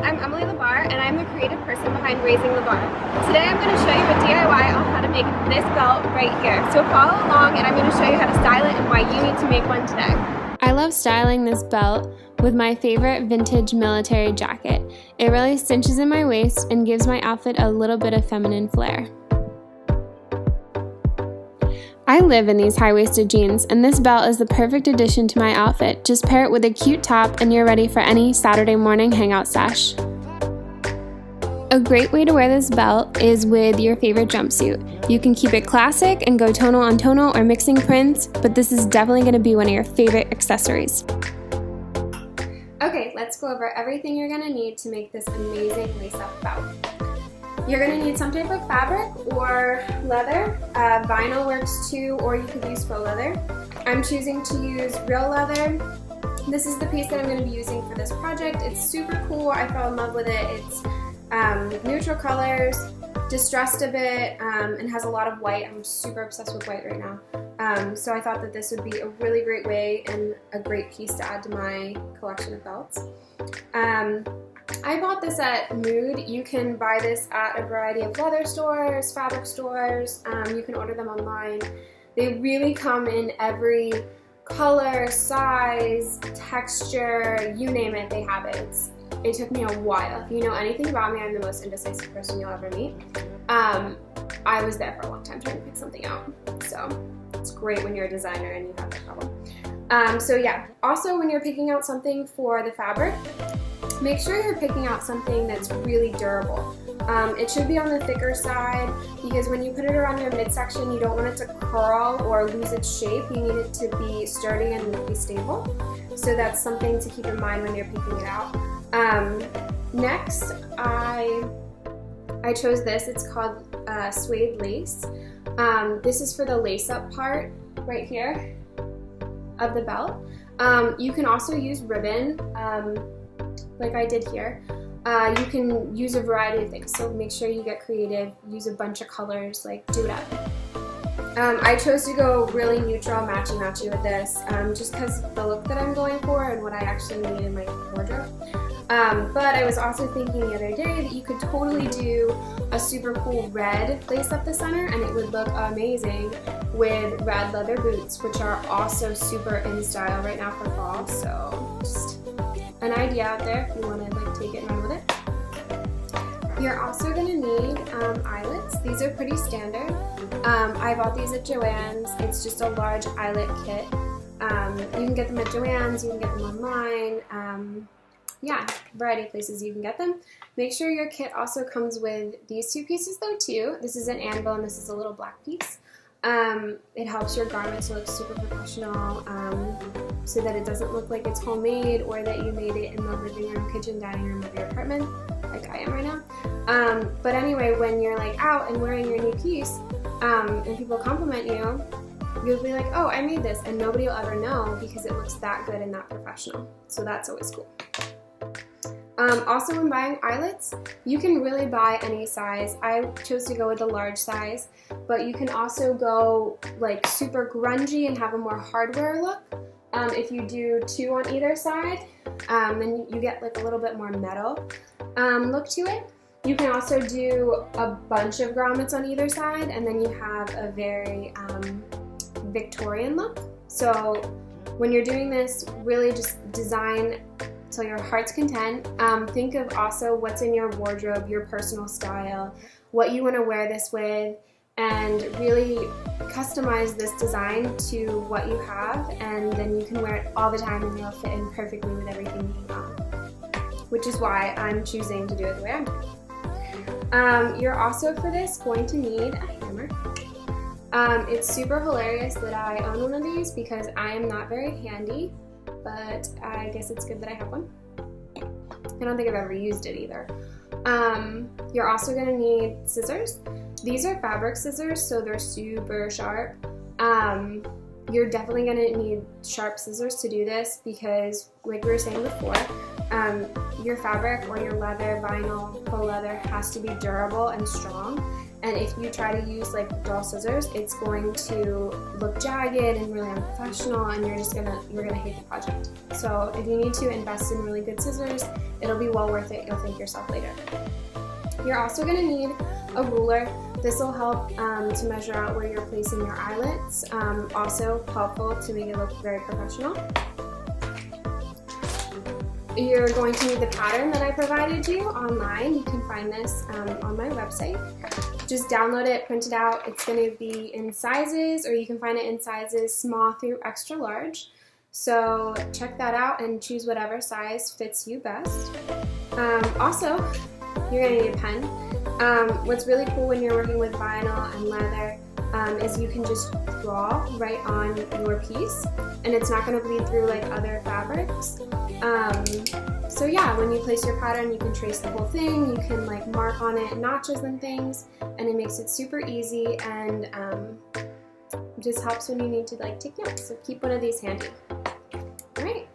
I'm Emily LeBar, and I'm the creative person behind Raising LeBar. Today I'm going to show you a DIY on how to make this belt right here. So follow along, and I'm going to show you how to style it and why you need to make one today. I love styling this belt with my favorite vintage military jacket. It really cinches in my waist and gives my outfit a little bit of feminine flair. I live in these high-waisted jeans, and this belt is the perfect addition to my outfit. Just pair it with a cute top and you're ready for any Saturday morning hangout sesh. A great way to wear this belt is with your favorite jumpsuit. You can keep it classic and go tonal on tonal or mixing prints, but this is definitely going to be one of your favorite accessories. Okay, let's go over everything you're going to need to make this amazing lace-up belt. You're going to need some type of fabric or leather. Vinyl works too, or you could use faux leather. I'm choosing to use real leather. This is the piece that I'm going to be using for this project. It's super cool. I fell in love with it. It's neutral colors, distressed a bit, and has a lot of white. I'm super obsessed with white right now. So I thought that this would be a really great way and a great piece to add to my collection of belts. I bought this at Mood. You can buy this at a variety of leather stores, fabric stores. You can order them online. They really come in every color, size, texture, you name it, they have it. It took me a while. If you know anything about me, I'm the most indecisive person you'll ever meet. I was there for a long time trying to pick something out. So it's great when you're a designer and you have that problem. So yeah, also when you're picking out something for the fabric, make sure you're picking out something that's really durable. It should be on the thicker side because when you put it around your midsection, you don't want it to curl or lose its shape. You need it to be sturdy and be stable. So that's something to keep in mind when you're picking it out. Next, I chose this. It's called suede lace. This is for the lace-up part right here of the belt. You can also use ribbon, like I did here. You can use a variety of things, so make sure you get creative, use a bunch of colors, like do it up. I chose to go really neutral, matchy-matchy with this, just because the look that I'm going for and what I actually need in my wardrobe. But I was also thinking the other day that you could totally do a super cool red lace up the center and it would look amazing with red leather boots, which are also super in style right now for fall. So just an idea out there if you want to like take it and run with it. You're also going to need eyelets. These are pretty standard. I bought these at Joann's. It's just a large eyelet kit. You can get them at Joann's, you can get them online. Yeah, variety of places you can get them. Make sure your kit also comes with these two pieces though too. This is an anvil and this is a little black piece. It helps your garment to look super professional, so that it doesn't look like it's homemade or that you made it in the living room, kitchen, dining room of your apartment, like I am right now. But anyway, when you're like out and wearing your new piece, and people compliment you, you'll be like, oh, I made this, and nobody will ever know because it looks that good and that professional. So that's always cool. Also when buying eyelets, you can really buy any size. I chose to go with the large size, but you can also go like super grungy and have a more hardware look. If you do two on either side, then you get like a little bit more metal look to it. You can also do a bunch of grommets on either side, and then you have a very Victorian look. So when you're doing this, really just design till your heart's content. Think of also what's in your wardrobe, your personal style, what you want to wear this with, and really customize this design to what you have, and then you can wear it all the time and it'll fit in perfectly with everything you want, which is why I'm choosing to do it the way I'm doing. You're also for this going to need a hammer. It's super hilarious that I own one of these because I am not very handy, but I guess it's good that I have one. I don't think I've ever used it either. You're also going to need scissors. These are fabric scissors, so they're super sharp. You're definitely going to need sharp scissors to do this because, like we were saying before, your fabric or your leather, vinyl, faux leather has to be durable and strong. And if you try to use like dull scissors, it's going to look jagged and really unprofessional, and you're gonna hate the project. So if you need to invest in really good scissors, it'll be well worth it. You'll thank yourself later. You're also gonna need a ruler. This will help to measure out where you're placing your eyelets. Also helpful to make it look very professional. You're going to need the pattern that I provided you online. You can find this on my website. Just download it, print it out. It's going to be in sizes, or you can find it in sizes small through extra large. So check that out and choose whatever size fits you best. Also, you're going to need a pen. What's really cool when you're working with vinyl and leather is you can just draw right on your piece, and it's not going to bleed through like other fabrics. So yeah, when you place your pattern, you can trace the whole thing, you can like mark on it notches and things, and it makes it super easy, and it just helps when you need to like take notes. So keep one of these handy. Alright,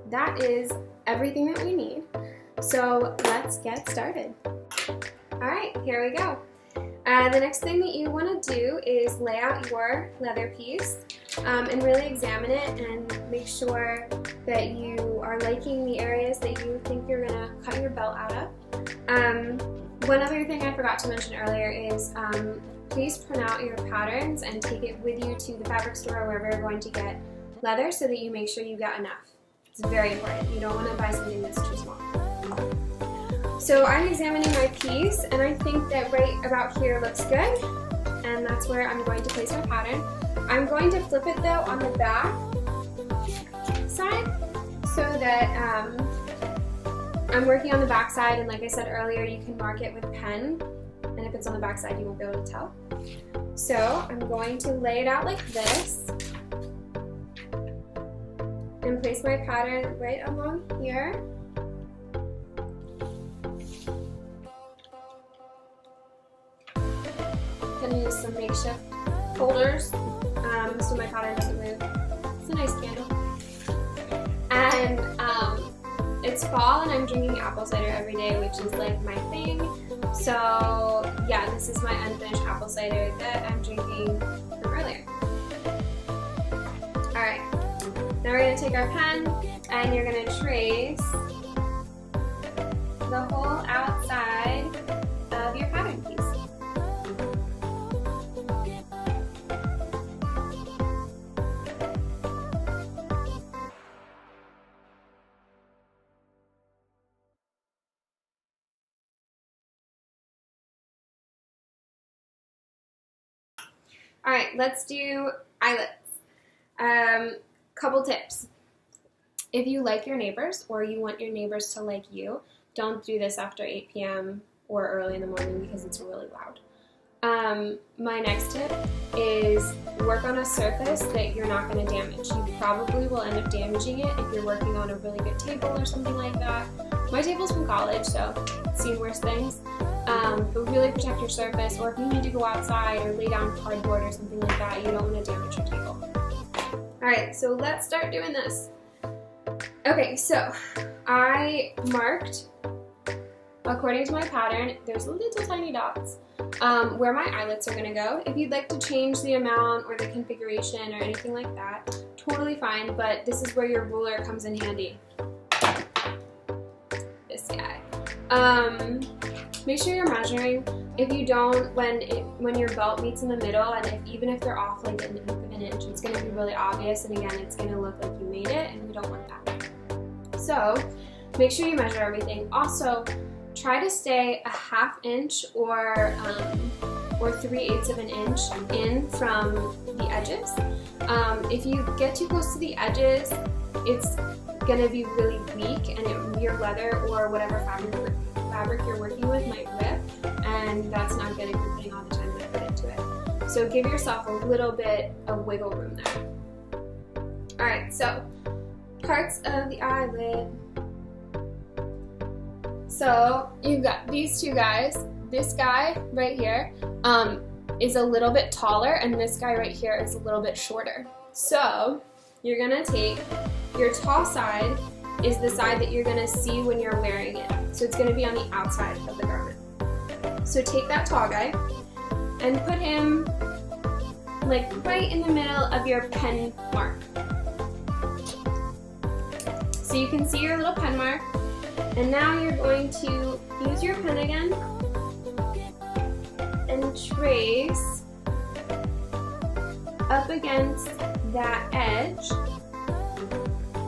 that is everything that we need. So let's get started. Alright, here we go. The next thing that you want to do is lay out your leather piece and really examine it and make sure that you are liking the areas that you think you're going to cut your belt out of. One other thing I forgot to mention earlier is please print out your patterns and take it with you to the fabric store or wherever you're going to get leather so that you make sure you got enough. It's very important. You don't want to buy something that's too small. So I'm examining my piece, and I think that right about here looks good, and that's where I'm going to place my pattern. I'm going to flip it though on the back side so that I'm working on the back side, and like I said earlier, you can mark it with a pen, and if it's on the back side you won't be able to tell. So I'm going to lay it out like this and place my pattern right along here. I'm going to use some makeshift holders so my pattern doesn't move. It's a nice candle. And it's fall and I'm drinking apple cider every day, which is like my thing. So yeah, this is my unfinished apple cider that I'm drinking from earlier. Alright, now we're going to take our pen and you're going to trace the whole outside of your pattern piece. All right, let's do eyelets. Couple tips. If you like your neighbors or you want your neighbors to like you, don't do this after 8 p.m. or early in the morning because it's really loud. My next tip is work on a surface that you're not going to damage. You probably will end up damaging it if you're working on a really good table or something like that. My table's from college, so I've seen worse things. But really protect your surface, or if you need to go outside or lay down cardboard or something like that, you don't want to damage your table. Alright, so let's start doing this. Okay, so I marked, according to my pattern, there's little tiny dots where my eyelets are going to go. If you'd like to change the amount or the configuration or anything like that, totally fine, but this is where your ruler comes in handy. This guy. Make sure you're measuring. If you don't, when your belt meets in the middle, and even if they're off like an inch, it's going to be really obvious, and again, it's going to look like you made it, and we don't want that. So make sure you measure everything. Also, try to stay a ½ inch or 3/8 of an inch in from the edges. If you get too close to the edges, it's going to be really weak, and your leather or whatever fabric you're working with might rip, and that's not good if you're putting all the time and effort into it. So give yourself a little bit of wiggle room there. Alright, so parts of the eyelid. So you've got these two guys. This guy right here is a little bit taller, and this guy right here is a little bit shorter. So you're gonna take your tall side is the side that you're gonna see when you're wearing it. So it's gonna be on the outside of the garment. So take that tall guy and put him like right in the middle of your pen mark. So you can see your little pen mark, and now you're going to use your pen again and trace up against that edge,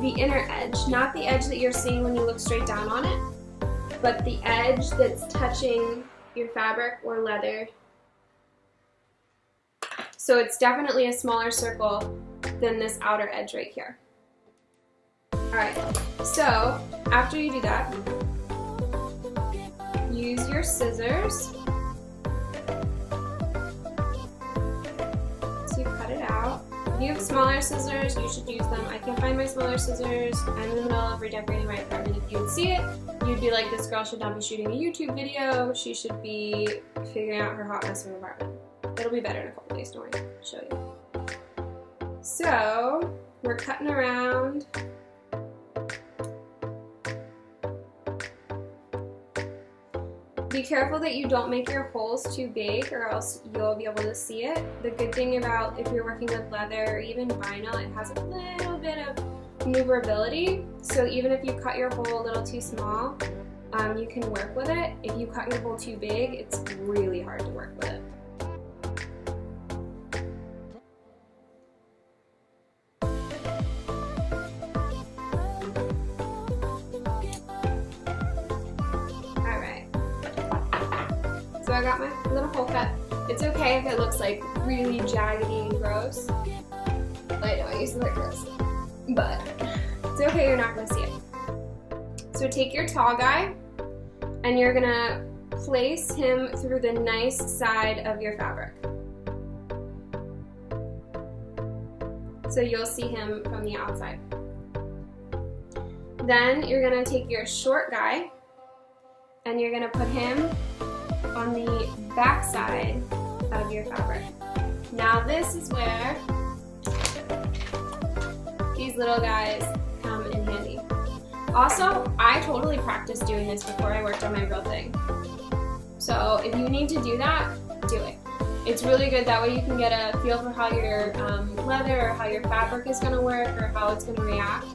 the inner edge, not the edge that you're seeing when you look straight down on it, but the edge that's touching your fabric or leather. So it's definitely a smaller circle than this outer edge right here. Alright, so after you do that, use your scissors to cut it out. If you have smaller scissors, you should use them. I can't find my smaller scissors. I'm in the middle of redecorating my apartment. If you would see it, you'd be like, this girl should not be shooting a YouTube video. She should be figuring out her hot mess of an apartment. It'll be better in a couple days, don't worry. I'll show you. So, we're cutting around. Be careful that you don't make your holes too big or else you'll be able to see it. The good thing about if you're working with leather or even vinyl, it has a little bit of maneuverability. So even if you cut your hole a little too small, you can work with it. If you cut your hole too big, it's really hard to work with it. So I got my little hole cut. It's okay if it looks like really jaggedy and gross. I know I use the word gross, but it's okay, you're not gonna see it. So take your tall guy and you're gonna place him through the nice side of your fabric. So you'll see him from the outside. Then you're gonna take your short guy and you're gonna put him on the back side of your fabric. Now this is where these little guys come in handy. Also, I totally practiced doing this before I worked on my real thing. So if you need to do that, do it. It's really good, that way you can get a feel for how your leather or how your fabric is going to work or how it's going to react.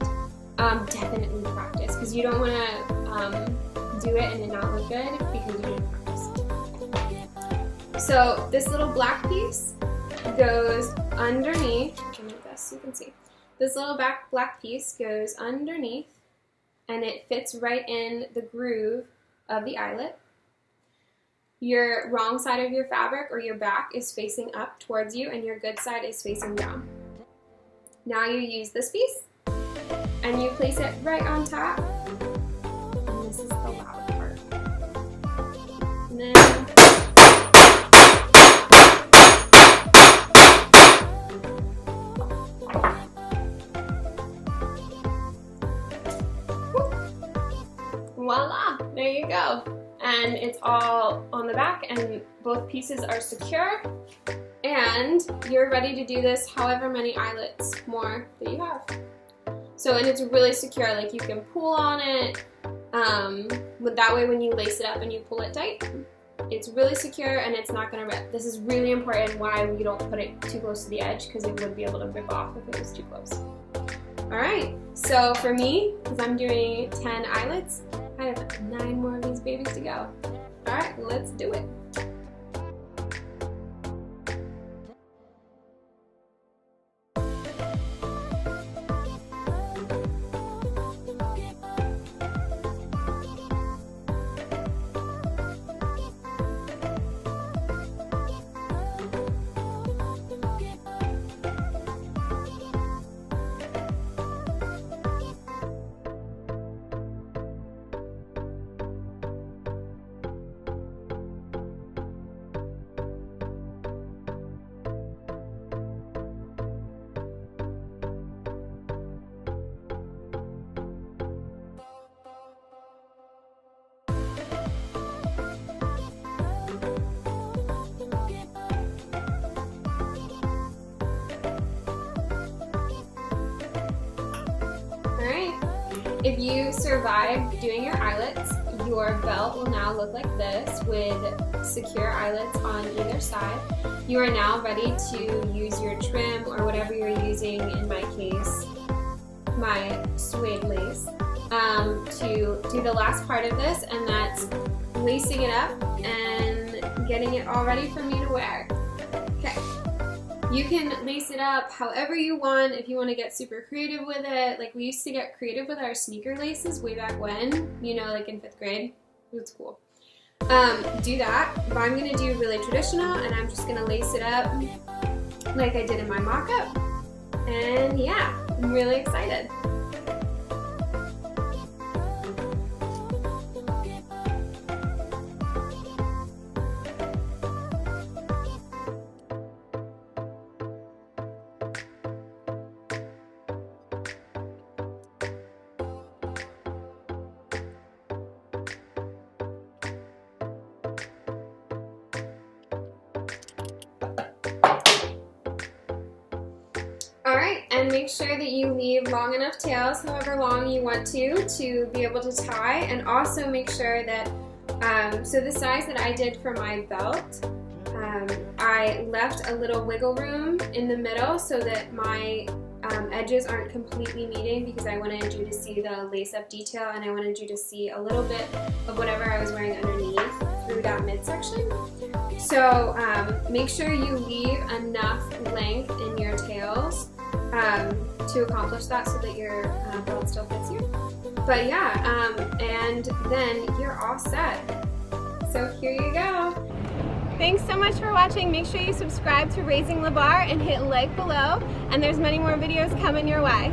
Definitely practice, because you don't want to do it and it not look good because you didn't practice. So this little black piece goes underneath, I'll make this so you can see. This little black piece goes underneath and it fits right in the groove of the eyelet. Your wrong side of your fabric or your back is facing up towards you and your good side is facing down. Now you use this piece and you place it right on top. And this is the loud part. And then voila, there you go. And it's all on the back and both pieces are secure and you're ready to do this however many eyelets more that you have. So, and it's really secure, like you can pull on it, but that way when you lace it up and you pull it tight, it's really secure and it's not going to rip. This is really important why we don't put it too close to the edge, because it would be able to rip off if it was too close. Alright, so for me, because I'm doing 10 eyelets, I have 9 more of these babies to go. Alright, let's do it. If you survived doing your eyelets, your belt will now look like this with secure eyelets on either side. You are now ready to use your trim or whatever you're using, in my case, my suede lace, to do the last part of this, and that's lacing it up and getting it all ready for me to wear. Okay. You can lace it up however you want. If you want to get super creative with it, like we used to get creative with our sneaker laces way back when, you know, like in 5th grade. It was cool. Do that, but I'm going to do really traditional, and I'm just going to lace it up like I did in my mock-up. And yeah, I'm really excited. Alright, and make sure that you leave long enough tails, however long you want to be able to tie, and also make sure that, so the size that I did for my belt, I left a little wiggle room in the middle so that my edges aren't completely meeting, because I wanted you to see the lace-up detail, and I wanted you to see a little bit of whatever I was wearing underneath through that midsection. So make sure you leave enough length in your tails to accomplish that, so that your belt still fits you. But yeah, and then you're all set. So here you go. Thanks so much for watching. Make sure you subscribe to Raising the Bar and hit like below, and there's many more videos coming your way.